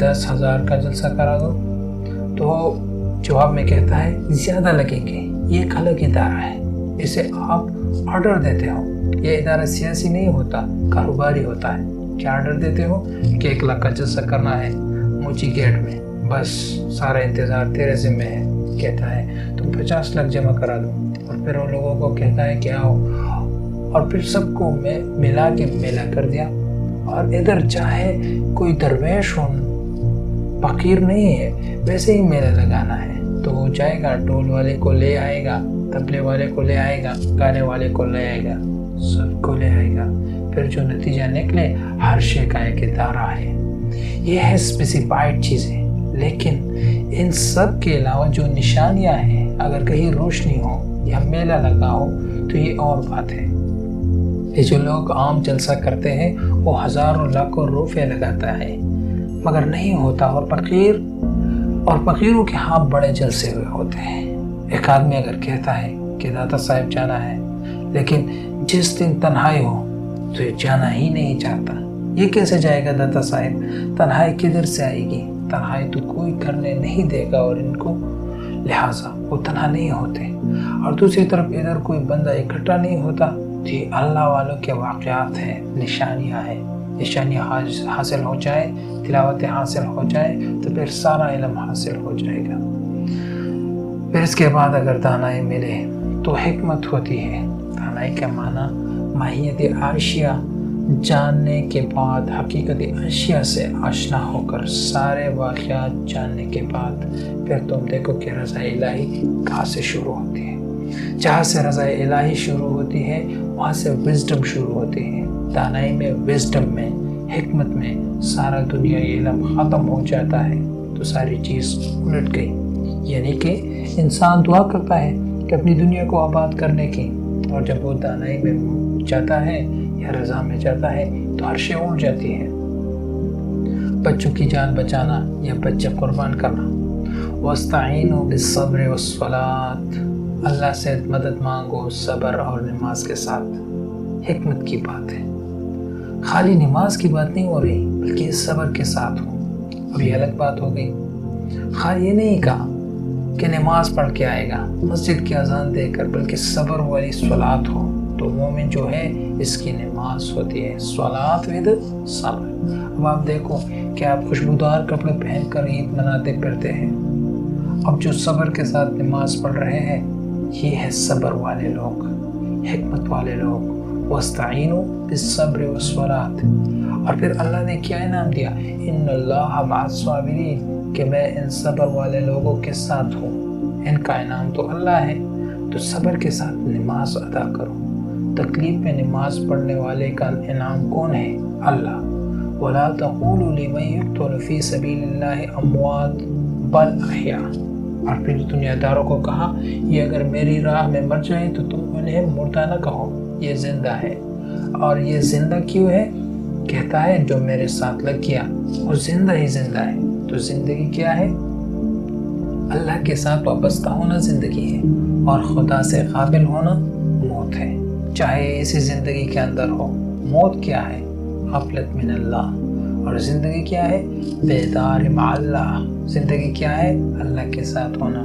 10,000 کا جلسہ کرا دو؟ تو جواب میں کہتا ہے زیادہ لگیں گے، یہ ایک الگ ادارہ ہے، اسے آپ آرڈر دیتے ہو۔ یہ ادارہ سیاسی نہیں ہوتا، کاروباری ہوتا ہے۔ کیا آرڈر دیتے ہو کہ 1 لاکھ کا جلسہ کرنا ہے موچی گیٹ میں، بس سارا انتظار تیرے ذمہ ہے۔ کہتا ہے تم 50 لاکھ جمع کرا دو، اور پھر ان لوگوں کو کہتا ہے کہ آؤ، اور پھر سب کو میں ملا کے میلہ کر دیا۔ اور ادھر چاہے کوئی درویش ہو، فقیر نہیں ہے، ویسے ہی میلہ لگانا ہے تو وہ جائے گا، ڈول والے کو لے آئے گا، تبلے والے کو لے آئے گا، گانے والے کو لے آئے گا، سب کو لے آئے گا۔ پھر جو نتیجہ نکلے ہر شے کا ایک ادارہ ہے۔ یہ ہے اسپیسیفائڈ چیزیں، لیکن ان سب کے علاوہ جو نشانیاں ہیں، اگر کہیں روشنی ہو یا میلہ لگا ہو تو یہ اور بات ہے۔ یہ جو لوگ عام جلسہ کرتے ہیں وہ ہزاروں لاکھوں روپے لگاتا ہے مگر نہیں ہوتا، اور فقیروں کے ہاں بڑے جلسے ہوئے ہوتے ہیں۔ ایک آدمی اگر کہتا ہے کہ داتا صاحب جانا ہے، لیکن جس دن تنہائی ہو تو یہ جانا ہی نہیں چاہتا۔ یہ کیسے جائے گا داتا صاحب؟ تنہائی کدھر سے آئے گی؟ تنہائی تو کوئی کرنے نہیں دے گا، اور ان کو لہٰذا وہ تنہا نہیں ہوتے۔ اور دوسری طرف ادھر کوئی بندہ اکٹھا نہیں ہوتا تو یہ اللہ والوں کے واقعات ہیں، نشانیاں ہیں۔ نشانیاں حاصل ہو جائے، تلاوت حاصل ہو جائے تو پھر سارا علم حاصل ہو جائے گا۔ پھر اس کے بعد اگر دانائی ملے تو حکمت ہوتی ہے۔ دانائی کا معنی ماہیت اشیاء جاننے کے بعد، حقیقت اشیاء سے آشنا ہو کر، سارے واقعات جاننے کے بعد پھر تم دیکھو کہ رضا الہی کہاں سے شروع ہوتی ہے۔ جہاں سے رضا الہی شروع ہوتی ہے وہاں سے وزڈم شروع ہوتی ہے۔ دانائی میں، وزڈم میں، حکمت میں سارا دنیائی علم ختم ہو جاتا ہے تو ساری چیز الٹ گئی۔ یعنی کہ انسان دعا کرتا ہے کہ اپنی دنیا کو آباد کرنے کی، اور جب وہ دانائی میں جاتا ہے یا رضا میں جاتا ہے تو ہر شے الٹ جاتی ہے۔ بچوں کی جان بچانا یا بچے قربان کرنا، وَاسْتَعِينُوا بِالصَّبْرِ وَالصَّلَاةِ، اللہ سے مدد مانگو صبر اور نماز کے ساتھ۔ حکمت کی بات ہے، خالی نماز کی بات نہیں ہو رہی بلکہ صبر کے ساتھ ہو۔ اب یہ الگ بات ہو گئی، خالی یہ نہیں کہا کہ نماز پڑھ کے آئے گا مسجد کی اذان دے کر، بلکہ صبر والی صلات ہو تو مومن جو ہے اس کی نماز ہوتی ہے، صلات ود صبر۔ اب آپ دیکھو کہ آپ خوشبودار کپڑے پہن کر عید مناتے پھرتے ہیں، اب جو صبر کے ساتھ نماز پڑھ رہے ہیں یہ ہے صبر والے لوگ، حکمت والے لوگ۔ وَاسْتَعِينُوا بِالصَّبْرِ وَالصَّلَاةِ، اور پھر اللہ نے کیا انعام دیا؟ ان اللہ مع الصابرین، کہ میں ان صبر والے لوگوں کے ساتھ ہوں۔ ان کا انعام تو اللہ ہے، تو صبر کے ساتھ نماز ادا کرو۔ تکلیف میں نماز پڑھنے والے کا انعام کون ہے؟ اللہ۔ وَلَا تَقُولُوا لِمَن يُقْتَلُ فِي سَبِيلِ اللَّهِ أَمْوَاتٌ بَلْ أَحْيَاءٌ، اور پھر دنیا داروں کو کہا یہ اگر میری راہ میں مر جائیں تو تم انہیں مردہ نہ کہو، یہ زندہ ہے۔ اور یہ زندہ کیوں ہے؟ کہتا ہے جو میرے ساتھ لگ گیا وہ زندہ ہی زندہ ہے۔ تو زندگی کیا ہے؟ اللہ کے ساتھ وابستہ ہونا زندگی ہے، اور خدا سے قابل ہونا موت ہے، چاہے اسی زندگی کے اندر ہو۔ موت کیا ہے؟ غفلت من اللہ، اور زندگی کیا ہے؟ بیدار مع اللہ۔ زندگی کیا ہے؟ اللہ کے ساتھ ہونا،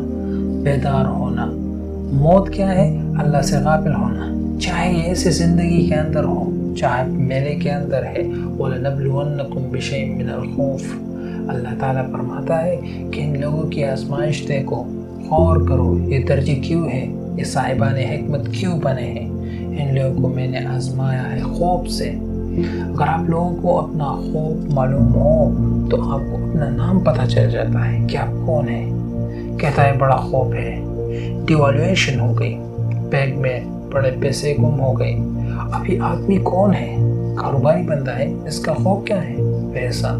بیدار ہونا۔ موت کیا ہے؟ اللہ سے غافل ہونا، چاہے یہ ایسی زندگی کے اندر ہو چاہے میلے کے اندر ہے۔ وَلَنَبْلُوَنَّكُمْ بِشَيْءٍ مِّنَ الْخَوْفِ، اللہ تعالیٰ فرماتا ہے کہ ان لوگوں کی آزمائش دیکھو، غور کرو، یہ درجے کیوں ہے، یہ صاحبان حکمت کیوں بنے ہیں۔ ان لوگوں کو میں نے آزمایا ہے خوف سے۔ اگر آپ لوگوں کو اپنا خوف معلوم ہو تو آپ کو اپنا نام پتہ چل جاتا ہے کہ آپ کون ہیں۔ کہتا ہے بڑا خوف ہے، ڈیوالویشن ہو گئی، بینک میں بڑے پیسے گم ہو گئے۔ ابھی آدمی کون ہے؟ کاروباری بندہ ہے، اس کا خوف کیا ہے؟ پیسہ۔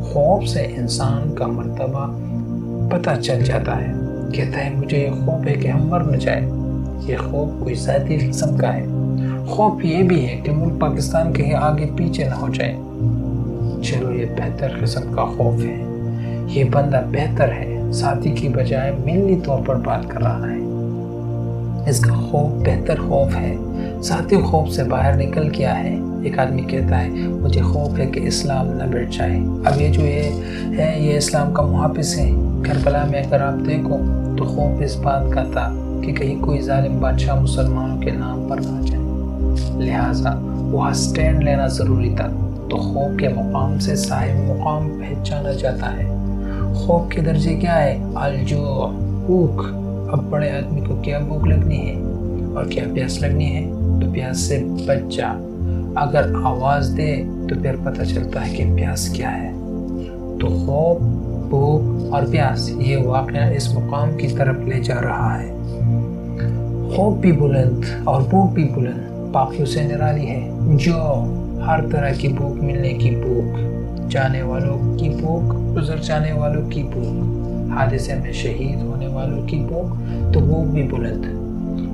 خوف سے انسان کا مرتبہ پتہ چل جاتا ہے۔ کہتا ہے مجھے یہ خوف ہے کہ ہم مر نہ جائیں۔ یہ خوف کوئی ذاتی قسم کا ہے۔ خوف یہ بھی ہے کہ ملک پاکستان کہیں آگے پیچھے نہ ہو جائے۔ چلو یہ بہتر قسم کا خوف ہے، یہ بندہ بہتر ہے، ساتھی کی بجائے ملی طور پر بات کر رہا ہے۔ اس کا خوف بہتر خوف ہے، ذاتی خوف سے باہر نکل گیا ہے، ایک آدمی کہتا ہے مجھے خوف ہے کہ اسلام نہ بڑھ جائے. اب یہ جو یہ اسلام کا محافظ ہے. کربلا میں اگر آپ دیکھو تو خوف اس بات کا تھا کہ کہیں کوئی ظالم بادشاہ مسلمانوں کے نام پر نہ جائے، لہٰذا وہاں سٹینڈ لینا ضروری تھا. تو خوف کے مقام سے صاحب مقام پہچانا جاتا ہے. خوف کے درجے کیا ہے؟ الجوع، بھوک. اب بڑے آدمی کو کیا بھوک لگنی ہے اور کیا پیاس لگنی ہے؟ تو پیاس سے بچ جا. اگر آواز دے تو پھر پتہ چلتا ہے کہ پیاس کیا ہے. تو خوف، بھوک اور پیاس یہ واقعہ اس مقام کی طرف لے جا رہا ہے. خوف بھی بلند اور بھوک بھی بلند، باقیوں سے نرالی ہے. جو ہر طرح کی بھوک، ملنے کی بھوک، جانے والوں کی بھوک، گزر جانے والوں کی بھوک، حادثے میں شہید ہونے والوں کی بھوک. تو بھوک بھی بلند،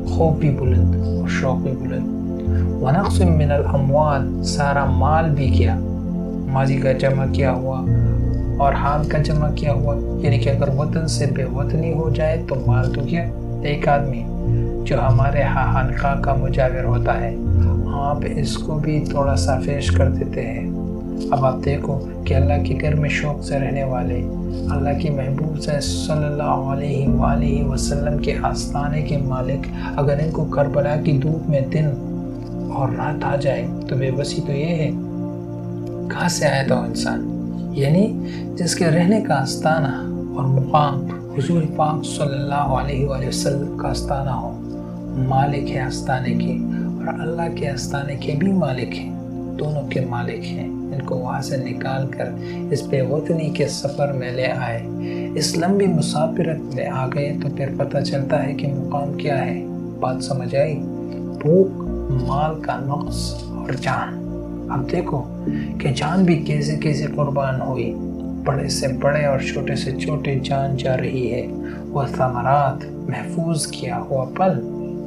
خوف بھی بلند اور شوق بھی بلند. ونقص من الاموال، سارا مال بھی کیا، ماضی کا جمع کیا ہوا اور حال کا جمع کیا ہوا. یعنی کہ اگر وطن سے بے وطنی ہو جائے تو مال تو کیا. ایک آدمی جو ہمارے خانقاہ کا مجاور ہوتا ہے، آپ اس کو بھی تھوڑا سا پیش کر دیتے ہیں. اب آپ دیکھو کہ اللہ کے گھر میں شوق سے رہنے والے، اللہ کی محبوب سے صلی اللہ علیہ وآلہ وسلم کے آستانے کے مالک، اگر ان کو کربلا کی دھوپ میں دن اور رات آ جائے تو بے بسی تو یہ ہے. کہاں سے آیا تھا انسان؟ یعنی جس کے رہنے کا آستانہ اور مقام حضور پاک صلی اللہ علیہ وآلہ وسلم کا آستانہ ہو، مالک ہے آستانے کے اور اللہ کے آستانے کے بھی مالک ہیں، دونوں کے مالک ہیں. ان کو وہاں سے نکال کر اس بے وطنی کے سفر میں لے آئے، اس لمبی مسافرت میں آ گئے تو پھر پتہ چلتا ہے کہ مقام کیا ہے. بات سمجھ آئی؟ بھوک، مال کا نقص اور جان. اب دیکھو کہ جان بھی کیسے کیسے قربان ہوئی، بڑے سے بڑے اور چھوٹے سے چھوٹے جان جا رہی ہے. وہ ثمرات، محفوظ کیا ہوا پل،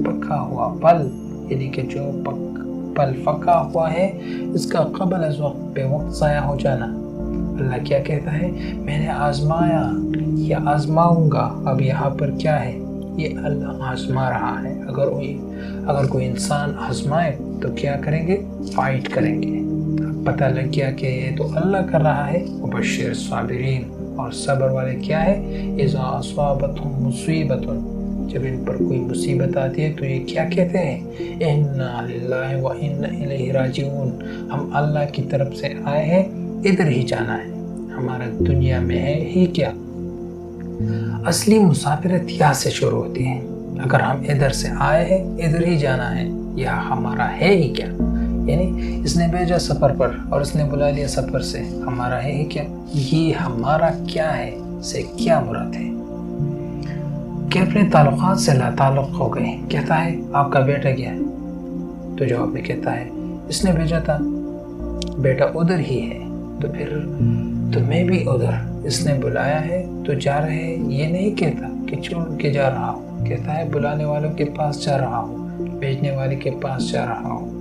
پکا ہوا پل، یعنی کہ جو پل پکا ہوا ہے اس کا قبل از وقت بے وقت ضائع ہو جانا. اللہ کیا کہتا ہے؟ میں نے آزمایا یا آزماؤں گا. اب یہاں پر کیا ہے؟ یہ اللہ آزما رہا ہے. اگر کوئی انسان آزمائے تو کیا کریں گے؟ فائٹ کریں گے. پتہ لگ گیا کہ یہ تو اللہ کر رہا ہے. وبشر الصابرین، اور صبر والے کیا ہے؟ اذا اصابتهم مصیبت، جب ان پر کوئی مصیبت آتی ہے تو یہ کیا کہتے ہیں؟ انا للہ و انا الیہ راجعون، ہم اللہ کی طرف سے آئے ہیں، ادھر ہی جانا ہے. ہمارا دنیا میں ہے ہی کیا؟ اصلی مسافرت یہاں سے شروع ہوتی ہے. اگر ہم ادھر سے آئے ہیں، ادھر ہی جانا ہے، یہ ہمارا ہے ہی کیا؟ یعنی اس نے بھیجا سفر پر اور اس نے بلا لیا سفر سے، ہمارا ہے ہی کیا؟ یہ ہمارا کیا ہے سے کیا مراد ہے کہ اپنے تعلقات سے لا تعلق ہو گئے. کہتا ہے آپ کا بیٹا گیا ہے، تو جواب میں کہتا ہے اس نے بھیجا تھا، بیٹا ادھر ہی ہے، تو پھر تو میں بھی ادھر، اس نے بلایا ہے تو جا رہے ہیں. یہ نہیں کہتا کہ چھوڑ کے جا رہا ہوں، کہتا ہے بلانے والوں کے پاس جا رہا ہوں، بھیجنے والے کے پاس جا رہا ہوں.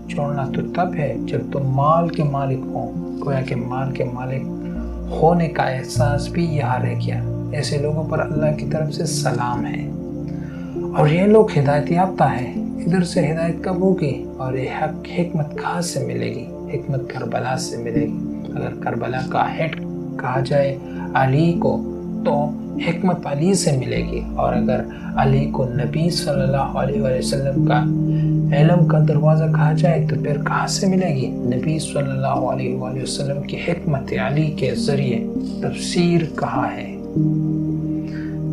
چھوڑنا تو تب ہے جب تم مال کے مالک ہو. گویا کہ مال کے مالک ہونے کا احساس بھی یہاں رہ گیا. ایسے لوگوں پر اللہ کی طرف سے سلام ہے. اور یہ لوگ ہدایت یافتہ ہیں. ادھر سے ہدایت کب ہوگی اور یہ حکمت کہاں سے ملے گی؟ حکمت کربلا سے ملے گی. اگر کربلا کا ہیڈ کہا جائے علی کو تو حکمت علی سے ملے گی، اور اگر علی کو نبی صلی اللہ علیہ وسلم کا علم کا دروازہ کہا جائے تو پھر کہاں سے ملے گی؟ نبی صلی اللہ علیہ وسلم کی حکمت علی کے ذریعے. تفسیر کہاں ہے؟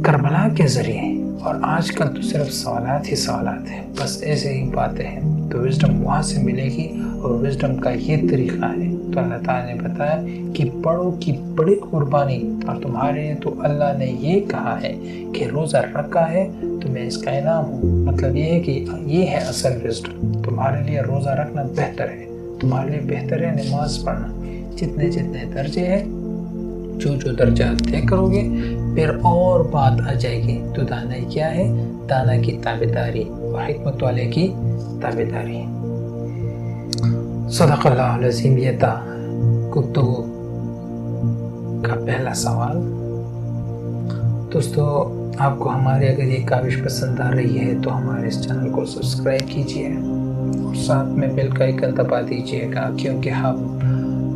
کربلا کے ذریعے. اور آج کل تو صرف سوالات ہی سوالات ہیں، بس ایسے ہی باتیں ہیں. تو وزڈم وہاں سے ملے گی، اور وزڈم کا یہ طریقہ ہے. تو اللہ تعالیٰ نے بتایا کہ بڑوں کی بڑی قربانی، اور تمہارے لیے تو اللہ نے یہ کہا ہے کہ روزہ رکھا ہے تو میں اس کا انعام ہوں. مطلب یہ ہے کہ یہ ہے اصل وزڈم. تمہارے لیے روزہ رکھنا بہتر ہے، تمہارے لیے بہتر ہے نماز پڑھنا. جتنے جتنے درجے ہیں، جو درجات طے کرو گے پھر اور بات آ جائے گی. تو دانا کیا ہے؟ دانا کی تابعداری اور حکمت والے کی تابعداری. صدق اللہ العظیم. یہ تھا گفتگو کا پہلا سوال. دوستو، آپ کو ہماری اگر یہ کاوش پسند آ رہی ہے تو ہمارے اس چینل کو سبسکرائب کیجیے اور ساتھ میں بیل کا ایک دبا دیجیے گا، کیونکہ ہم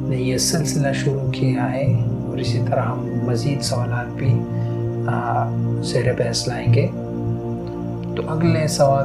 نے یہ سلسلہ شروع کیا ہے اور اسی طرح ہم مزید سوالات بھی زیر بحث لائیں گے۔ تو اگلے سوال